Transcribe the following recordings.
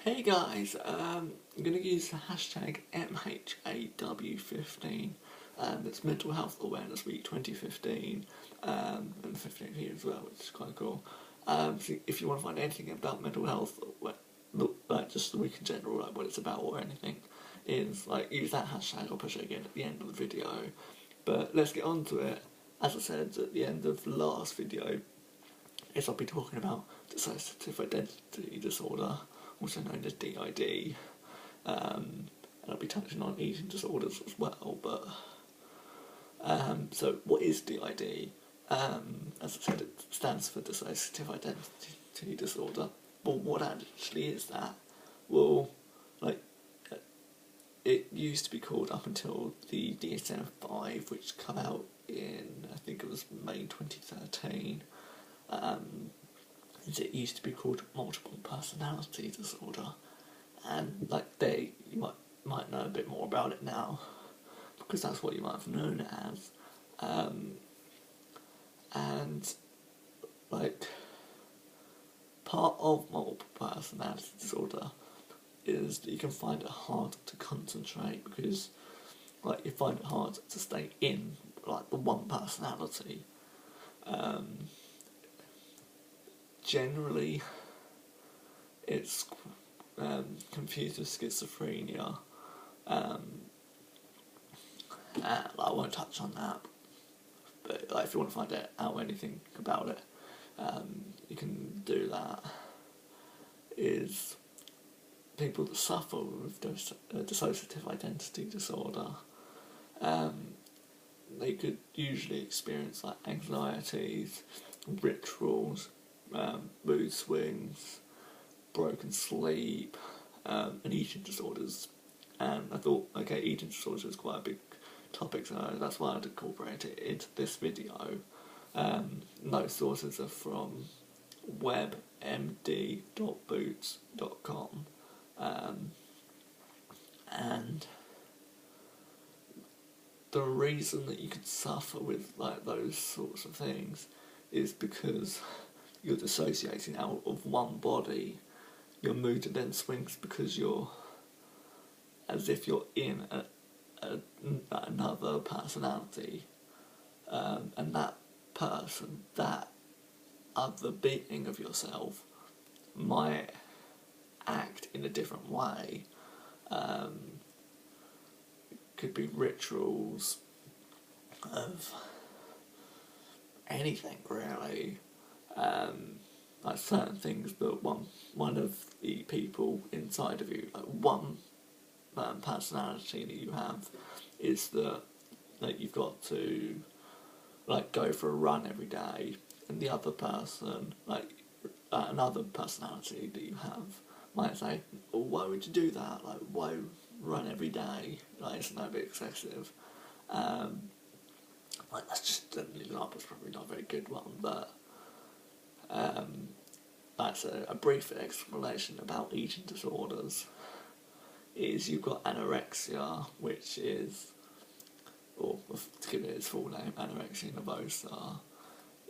Hey guys, I'm going to use the hashtag MHAW15. It's Mental Health Awareness Week 2015, and the 15th year as well, which is quite cool. So if you want to find anything about mental health, like just the week in general, like what it's about or anything, is like use that hashtag. I'll push it again at the end of the video. But let's get on to it. As I said at the end of the last video, I'll be talking about Dissociative Identity Disorder, also known as DID, and I'll be touching on eating disorders as well. But so what is DID? As I said, it stands for Dissociative Identity Disorder. Well, what actually is that? Well, it used to be called up until the DSM-5, which came out in, I think it was May 2013. It used to be called multiple personality disorder, and you might know a bit more about it now, because that's what you might have known it as. And part of multiple personality disorder is that you can find it hard to concentrate, because you find it hard to stay in the one personality. Generally, it's confused with schizophrenia. I won't touch on that, but if you want to find out anything about it, you can do that. Is people that suffer with dissociative identity disorder, they could usually experience anxieties, rituals, mood swings, broken sleep, and eating disorders. And I thought, okay, eating disorders is quite a big topic, so that's why I'd incorporate it into this video. Those sources are from webmd.boots.com, and the reason that you could suffer with those sorts of things is because you're dissociating out of one body. Your mood then swings because you're as if you're in another personality, and that person, that other being of yourself, might act in a different way. Could be rituals of anything really. Certain things that one of the people inside of you, one personality that you have, is that you've got to go for a run every day, and the other person, another personality that you have, might say, oh, why would you do that? Why run every day? It's a bit excessive. That's just an example. It's probably not a very good one, but that's a brief explanation about eating disorders. Is you've got anorexia, which is, or to give it its full name, anorexia nervosa,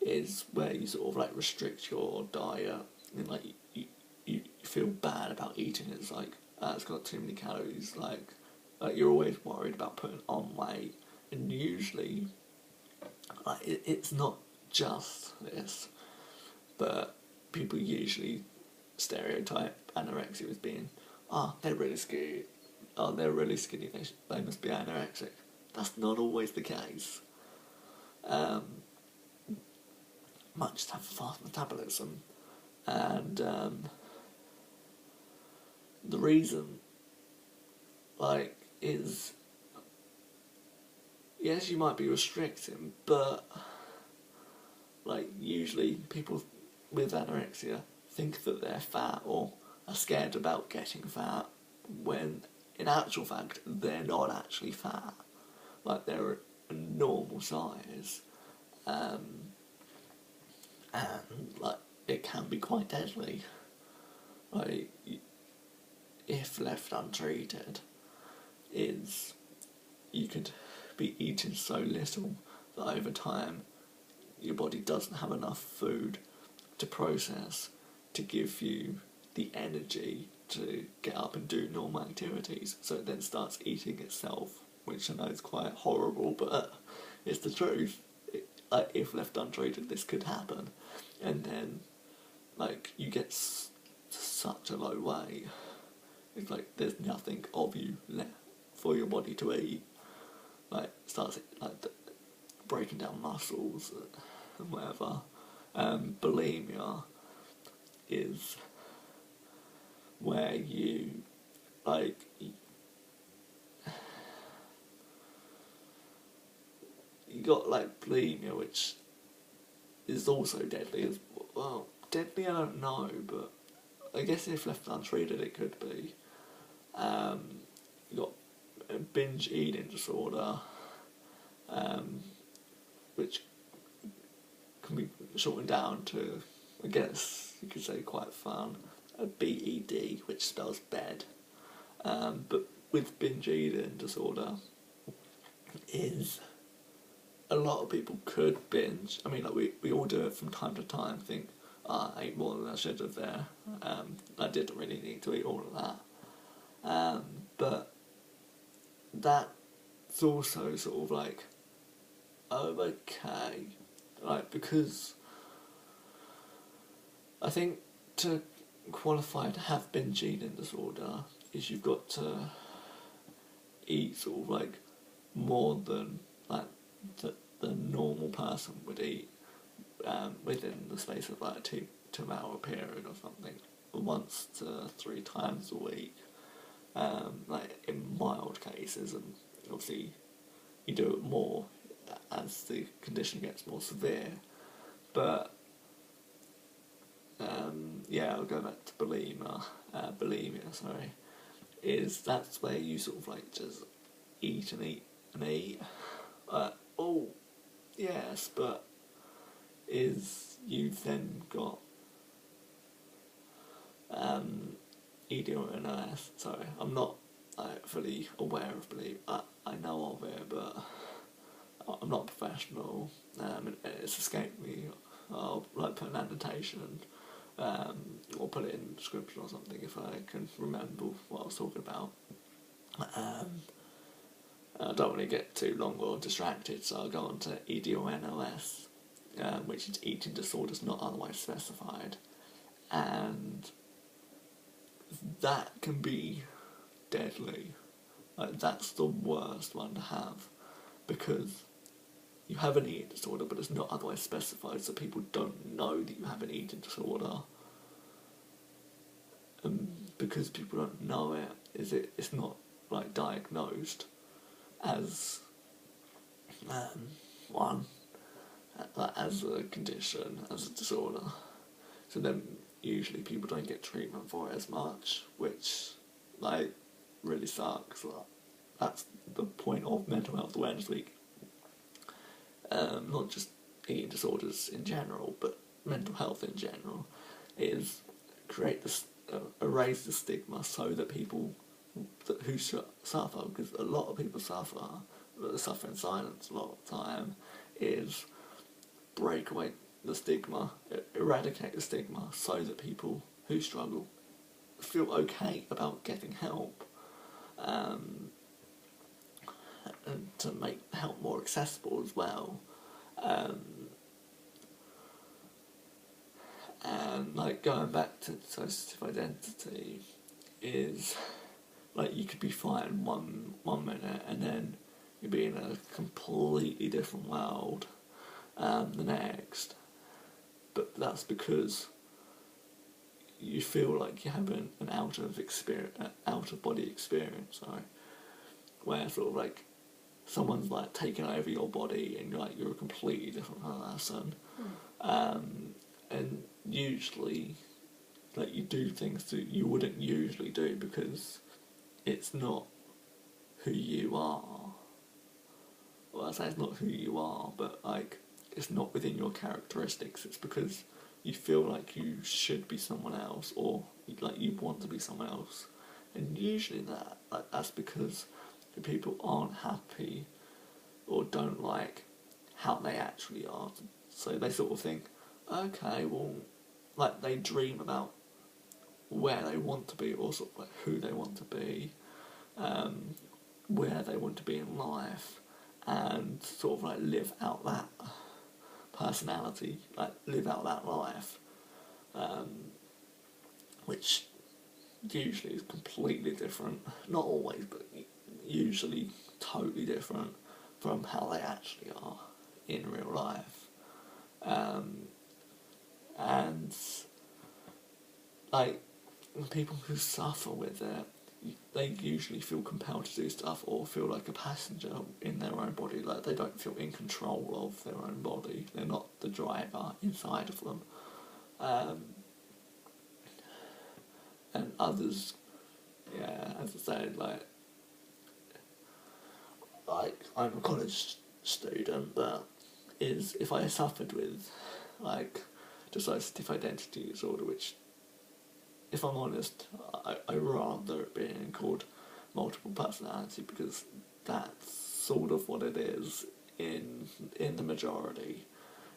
is where you sort of restrict your diet, and you feel bad about eating. It's it's got too many calories. You're always worried about putting on weight, and usually it's not just this, but people usually stereotype anorexia as being, they're really skinny, they're really skinny, they must be anorexic. That's not always the case. Might just have a fast metabolism, and the reason, is, yes, you might be restricting, but usually people with anorexia think that they're fat or are scared about getting fat, when in actual fact they're not actually fat. They're a normal size, and it can be quite deadly. If left untreated, you could be eating so little that over time your body doesn't have enough food to process to give you the energy to get up and do normal activities, so it then starts eating itself, which I know is quite horrible, but it's the truth. Like, if left untreated, this could happen, and then, like, you get such a low weight. It's like there's nothing of you left for your body to eat. Like, starts like breaking down muscles and whatever. Bulimia is where you, like, you got like bulimia, which is also deadly as well. Deadly, I don't know, but I guess if left untreated, it could be. You got a binge eating disorder, which can be shortened down to, I guess you could say, quite fun, a BED, which spells bed. But with binge eating disorder, is a lot of people could binge. I mean, like, we all do it from time to time. Think, I ate more than I should have there. I didn't really need to eat all of that. But that's also sort of like, oh, okay, like, because I think to qualify to have binge eating disorder is you've got to eat sort of like more than like the normal person would eat within the space of like a 2 hour period or something, once to 3 times a week, like in mild cases, and obviously you do it more as the condition gets more severe. But I'll go back to bulimia. That's where you sort of like just eat and eat and eat. Oh, yes, but you've then got EDONS. Sorry, I'm not fully aware of bulimia. I know of it, but I'm not a professional. It's escaped me. I'll like put an annotation, or put it in the description or something if I can remember what I was talking about. I don't want to get too long or distracted, so I'll go on to EDONS, which is eating disorders not otherwise specified, and that can be deadly. Like, that's the worst one to have, because you have an eating disorder, but it's not otherwise specified, so people don't know that you have an eating disorder. Because people don't know it, it's not like diagnosed as one, as a condition, as a disorder. So then usually people don't get treatment for it as much, which like really sucks. That's the point of Mental Health Awareness Week. Not just eating disorders in general, but mental health in general, is create this, erase the stigma so that people who suffer, because a lot of people suffer, but they suffer in silence a lot of the time, is break away the stigma, eradicate the stigma so that people who struggle feel okay about getting help, and to make help more accessible as well. And like, going back to dissociative identity, is like you could be fine one minute and then you'd be in a completely different world the next. But that's because you feel like you're having an out of body experience, where sort of like someone's like taking over your body and you're a completely different person. And usually, like, you do things that you wouldn't usually do because it's not who you are. Well, I say it's not who you are, but like, it's not within your characteristics. It's because you feel like you should be someone else, or like you want to be someone else. And usually that's because the people aren't happy or don't like how they actually are. So they sort of think, okay, well, like, they dream about where they want to be, or sort of like who they want to be, where they want to be in life, and sort of like live out that personality, like live out that life, which usually is completely different, not always, but usually totally different from how they actually are in real life. And like people who suffer with it, they usually feel compelled to do stuff or feel like a passenger in their own body, like they don't feel in control of their own body, they're not the driver inside of them. And others, yeah, as I said, like I'm a college student, but if I suffered with like dissociative identity disorder, which, if I'm honest, I rather it being called multiple personality, because that's sort of what it is in the majority,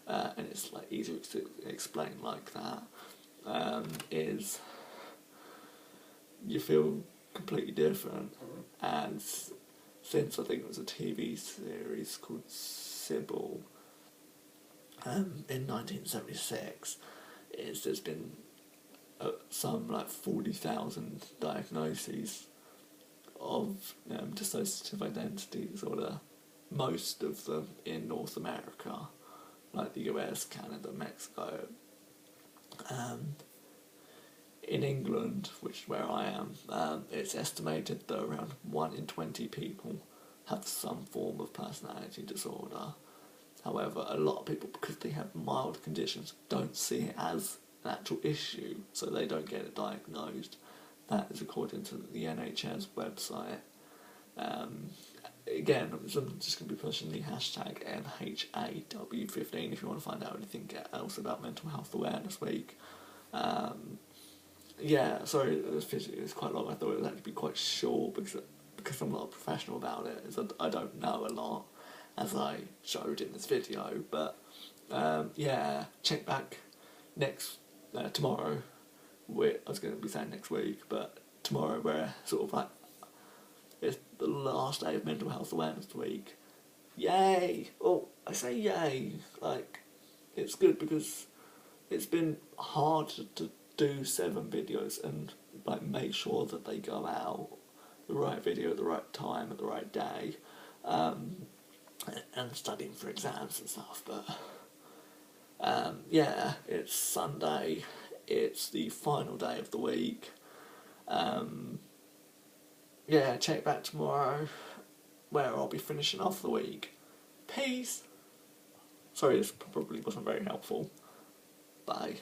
and it's like easier to explain like that. Is you feel completely different, and since I think it was a TV series called Sybil in 1976, there's been some like 40,000 diagnoses of dissociative identity disorder, most of them in North America, like the US, Canada, Mexico. In England, which is where I am, it's estimated that around 1 in 20 people have some form of personality disorder. However, a lot of people, because they have mild conditions, don't see it as an actual issue, so they don't get it diagnosed. That is according to the NHS website. Again, I'm just going to be pushing the hashtag NHAW15 if you want to find out anything else about Mental Health Awareness Week. Yeah, sorry, this video is quite long. I thought it would actually be quite short because I'm not a professional about it. I don't know a lot, as I showed in this video. But yeah, check back tomorrow. I was going to be saying next week, but tomorrow, where sort of like it's the last day of Mental Health Awareness Week. Yay! Oh, I say yay. Like, it's good because it's been hard to do 7 videos and like make sure that they go out, the right video at the right time at the right day, and studying for exams and stuff. But yeah, it's Sunday, it's the final day of the week. Yeah, check back tomorrow where I'll be finishing off the week. Peace. Sorry, this probably wasn't very helpful. Bye.